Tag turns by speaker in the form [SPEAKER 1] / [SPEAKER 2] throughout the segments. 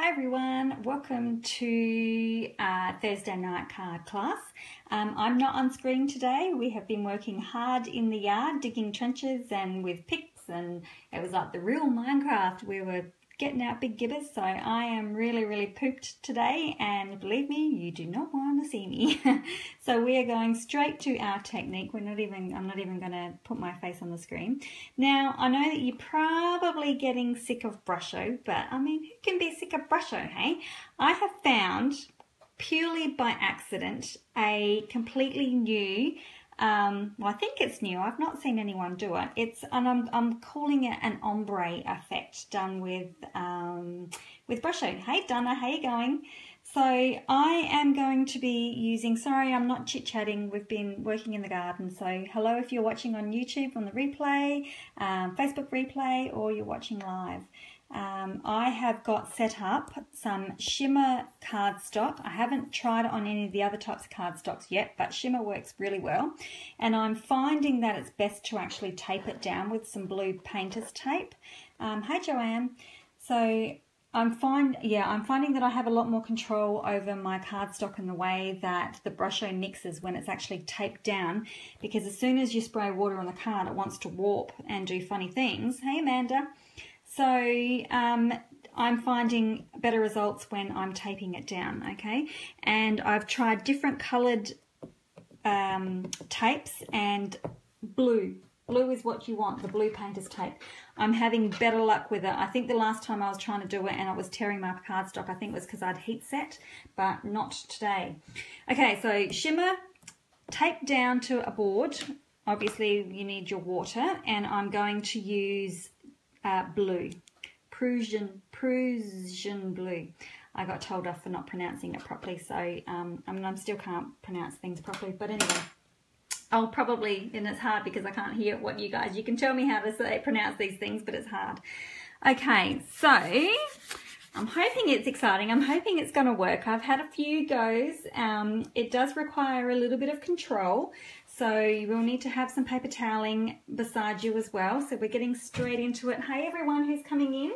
[SPEAKER 1] Hi everyone, welcome to Thursday night card class. I'm not on screen today. We have been working hard in the yard, digging trenches and with picks, and it was like the real Minecraft. We were getting out big gibbers, so I am really pooped today, and believe me, you do not want to see me. So we are going straight to our technique. I'm not even going to put my face on the screen. Now, I know that you're probably getting sick of Brusho, but I mean, who can be sick of Brusho, hey? I have found, purely by accident, a completely new, well, I think it's new. I've not seen anyone do it. I'm calling it an ombre effect done with Brusho. Hey Donna, how you going? So I am going to be using, sorry, I'm not chit-chatting. We've been working in the garden. So hello if you're watching on YouTube on the replay, Facebook replay, or you're watching live. I have got set up some shimmer cardstock. I haven't tried it on any of the other types of cardstocks yet, but shimmer works really well. And I'm finding that it's best to actually tape it down with some blue painter's tape. Hey Joanne. So I'm finding that I have a lot more control over my cardstock in the way that the Brusho mixes when it's actually taped down, because as soon as you spray water on the card, it wants to warp and do funny things. Hey Amanda. So I'm finding better results when I'm taping it down, okay? And I've tried different coloured tapes, and blue. Blue is what you want, the blue painter's tape. I'm having better luck with it. I think the last time I was trying to do it and I was tearing my cardstock, I think it was because I'd heat set, but not today. Okay, so shimmer, tape down to a board. Obviously you need your water, and I'm going to use blue, Prussian blue. I got told off for not pronouncing it properly, so I still can't pronounce things properly, but anyway, I'll probably, and it's hard because I can't hear what you can tell me how to pronounce these things, but it's hard. Okay, so I'm hoping it's exciting. I'm hoping it's going to work. I've had a few goes. It does require a little bit of control, so you will need to have some paper toweling beside you as well. So we're getting straight into it. Hey everyone who's coming in.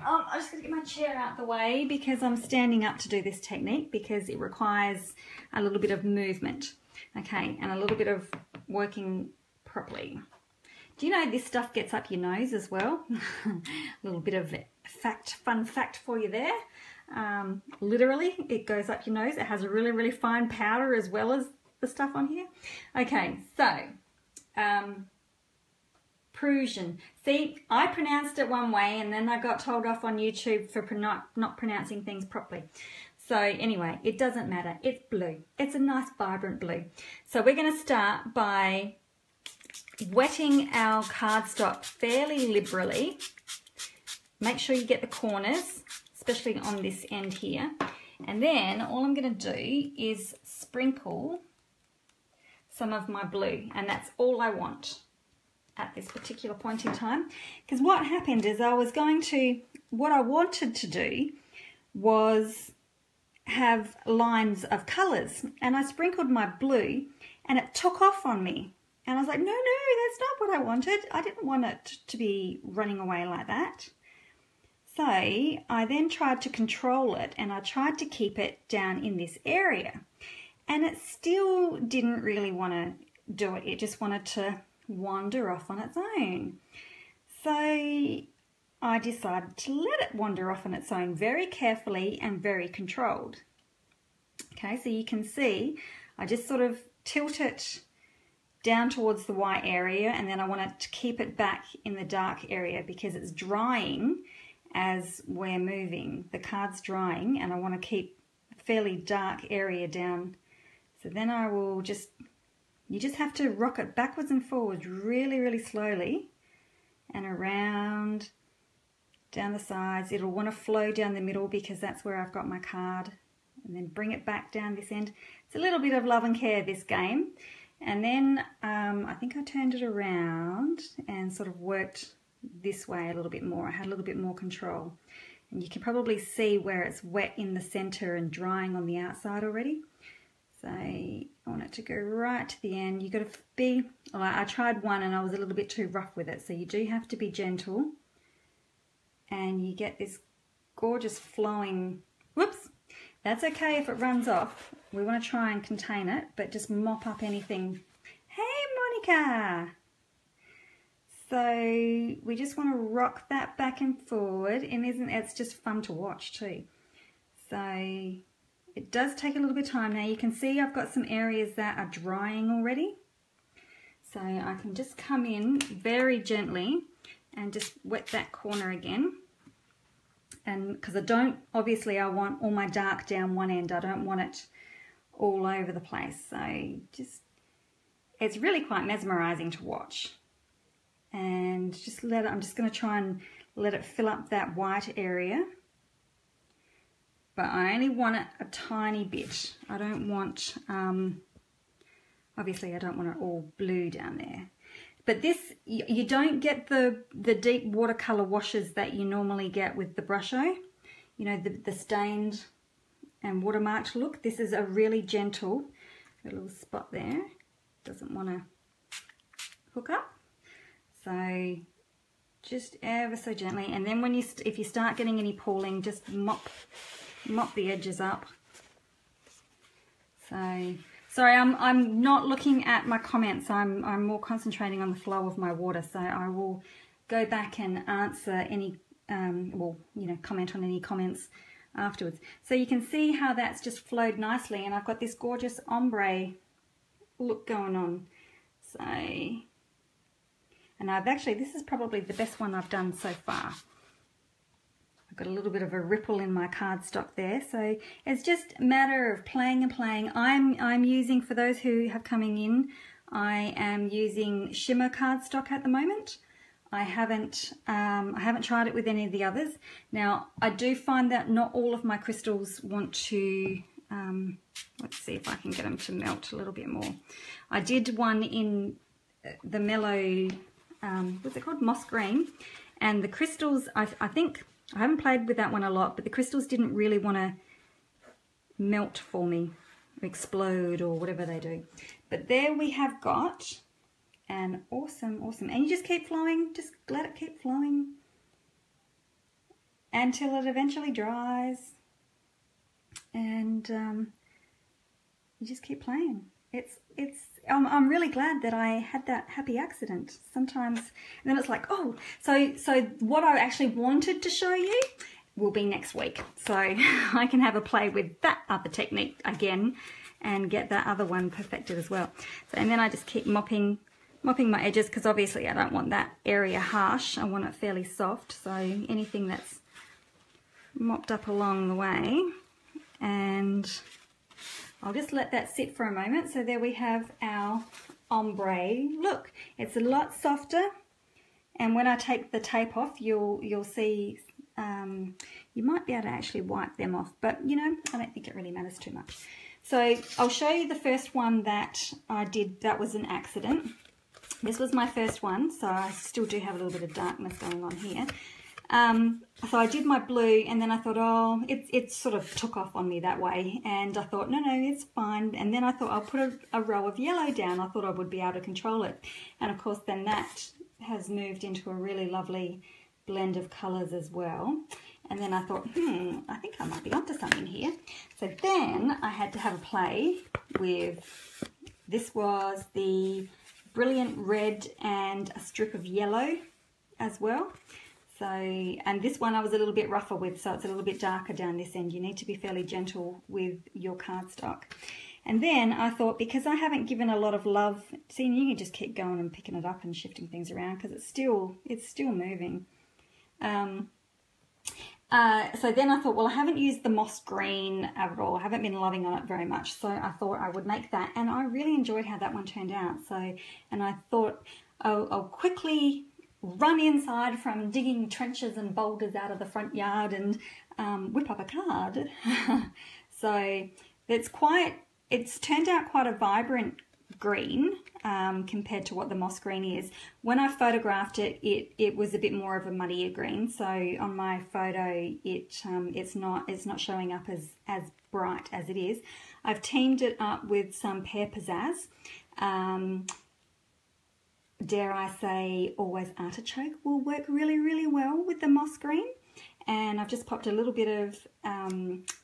[SPEAKER 1] I'm just going to get my chair out the way because I'm standing up to do this technique because it requires a little bit of movement, okay, and a little bit of working properly. Do you know this stuff gets up your nose as well? A little bit of fun fact for you there. Literally, it goes up your nose. It has a really fine powder as well as the stuff on here. Okay, so Prussian. See, I pronounced it one way and then I got told off on YouTube for not pronouncing things properly. So anyway, it doesn't matter. It's blue. It's a nice vibrant blue. So we're going to start by wetting our cardstock fairly liberally. Make sure you get the corners, especially on this end here. And then all I'm going to do is sprinkle some of my blue, and that's all I want at this particular point in time. Because what happened is what I wanted to do was have lines of colours, and I sprinkled my blue and it took off on me. And I was like, no, that's not what I wanted. I didn't want it to be running away like that. So I then tried to control it, and I tried to keep it down in this area. And it still didn't really want to do it. It just wanted to wander off on its own. So I decided to let it wander off on its own very carefully and very controlled. Okay, so you can see I just sort of tilt it down towards the white area, and then I want to keep it back in the dark area because it's drying as we're moving. The card's drying, and I want to keep a fairly dark area down. So then I will you just have to rock it backwards and forwards really slowly, and around, down the sides. It'll want to flow down the middle because that's where I've got my card, and then bring it back down this end. It's a little bit of love and care, this game. And then I think I turned it around and sort of worked this way a little bit more. I had a little bit more control. And you can probably see where it's wet in the center and drying on the outside already. So I want it to go right to the end. You've got to be, I tried one and I was a little bit too rough with it. So you do have to be gentle. And you get this gorgeous flowing, whoops, that's okay if it runs off. We want to try and contain it, but just mop up anything. Hey, Monica! So we just want to rock that back and forward, and it's just fun to watch too. So it does take a little bit of time. Now you can see I've got some areas that are drying already. So I can just come in very gently and just wet that corner again. And because obviously I want all my dark down one end. I don't want it all over the place. So it's really quite mesmerizing to watch. And just I'm just going to try and let it fill up that white area. But I only want it a tiny bit. I don't want, obviously I don't want it all blue down there. But this, you don't get the deep watercolor washes that you normally get with the Brusho. You know, the stained and watermarked look. This is a really gentle, a little spot there. Doesn't want to hook up. So just ever so gently. And then if you start getting any pooling, just mop the edges up. So sorry, I'm not looking at my comments. I'm more concentrating on the flow of my water. So I will go back and answer any comment on any comments afterwards. So you can see how that's just flowed nicely, and I've got this gorgeous ombre look going on. So, and this is probably the best one I've done so far. I've got a little bit of a ripple in my cardstock there, so it's just a matter of playing and playing. I'm using, for those who have coming in, I am using shimmer cardstock at the moment. I haven't tried it with any of the others. Now I do find that not all of my crystals want to. Let's see if I can get them to melt a little bit more. I did one in the mellow, what's it called, moss green, and the crystals. I think. I haven't played with that one a lot, but the crystals didn't really want to melt for me, or explode, or whatever they do. But there we have got an awesome, and you just keep flowing, just let it keep flowing until it eventually dries, and you just keep playing. I'm really glad that I had that happy accident. Sometimes, and then it's like, oh, so what I actually wanted to show you will be next week. So I can have a play with that other technique again and get that other one perfected as well. So, and then I just keep mopping my edges, because obviously I don't want that area harsh. I want it fairly soft. So anything that's mopped up along the way, and I'll just let that sit for a moment. So there we have our ombre look. It's a lot softer, and when I take the tape off, you'll see you might be able to actually wipe them off, but you know, I don't think it really matters too much. So I'll show you the first one that I did. That was an accident. This was my first one, so I still do have a little bit of darkness going on here. So I did my blue, and then I thought, oh, it sort of took off on me that way, and I thought, no, it's fine. And then I thought I'll put a row of yellow down. I thought I would be able to control it, and of course then that has moved into a really lovely blend of colours as well. And then I thought, I think I might be onto something here. So then I had to have a play with, this was the Brilliant Red and a strip of yellow as well. So, and this one I was a little bit rougher with, so it's a little bit darker down this end. You need to be fairly gentle with your cardstock. And then I thought, because I haven't given a lot of love, see, you can just keep going and picking it up and shifting things around, because it's still moving. So then I thought, well, I haven't used the moss green at all. I haven't been loving on it very much. So I thought I would make that, and I really enjoyed how that one turned out. So, and I thought I'll quickly run inside from digging trenches and boulders out of the front yard and whip up a card. So it's turned out quite a vibrant green compared to what the moss green is. When I photographed it, it was a bit more of a muddier green. So on my photo, it's not showing up as bright as it is. I've teamed it up with some Pear Pizzazz. Dare I say, Always Artichoke will work really, really well with the moss green. and I've just popped a little bit of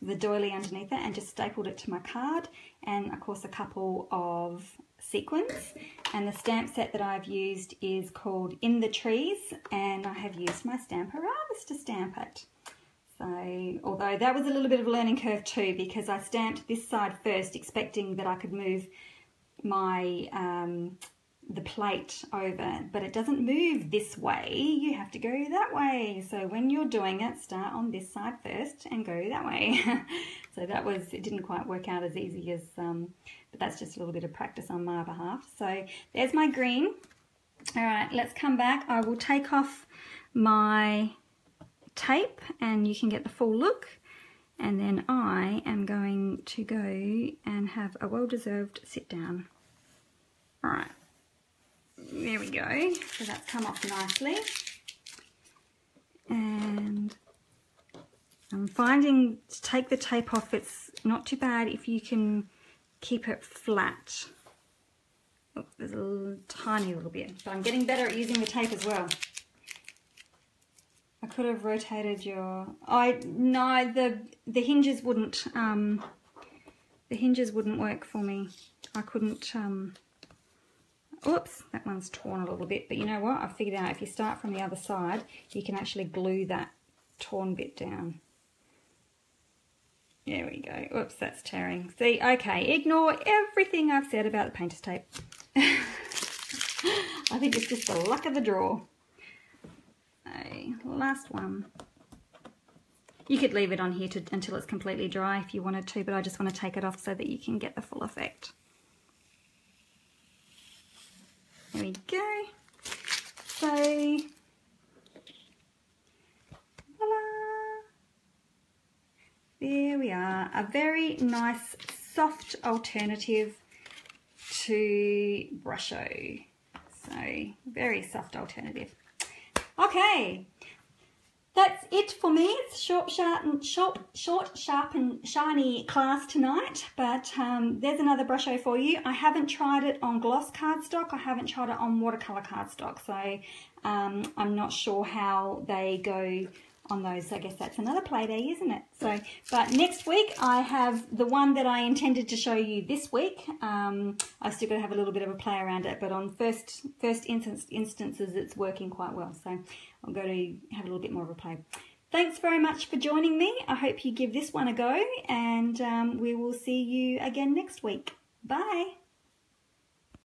[SPEAKER 1] the doily underneath it and just stapled it to my card, and of course a couple of sequins. And the stamp set that I've used is called In the Trees, and I have used my Stamparatus to stamp it. So, although that was a little bit of a learning curve too, because I stamped this side first expecting that I could move my the plate over, but it doesn't move this way, you have to go that way. So when you're doing it, start on this side first and go that way. So it didn't quite work out as easy as, but that's just a little bit of practice on my behalf. So there's my green. All right, let's come back. I will take off my tape and you can get the full look, and then I am going to go and have a well-deserved sit down. All right. There we go. So that's come off nicely. And I'm finding to take the tape off, it's not too bad if you can keep it flat. Oh, there's a tiny little bit, but I'm getting better at using the tape as well. I could have rotated your... No, the hinges wouldn't... the hinges wouldn't work for me. I couldn't... Oops, that one's torn a little bit, but you know what? I figured out if you start from the other side, you can actually glue that torn bit down. There we go. Oops, that's tearing. See, okay, ignore everything I've said about the painter's tape. I think it's just the luck of the draw. Okay, last one. You could leave it on here until it's completely dry if you wanted to, but I just want to take it off so that you can get the full effect. There we go. So, voila. There we are. A very nice, soft alternative to Brusho. So, very soft alternative. Okay. That's it for me. It's short, sharp and shiny class tonight, but there's another Brusho for you. I haven't tried it on gloss cardstock. I haven't tried it on watercolour cardstock, so I'm not sure how they go on those. I guess that's another play day, isn't it? So, but next week I have the one that I intended to show you this week. I've still got to have a little bit of a play around it, but on first instances it's working quite well. So I'm going to have a little bit more of a play. Thanks very much for joining me. I hope you give this one a go, and we will see you again next week. Bye.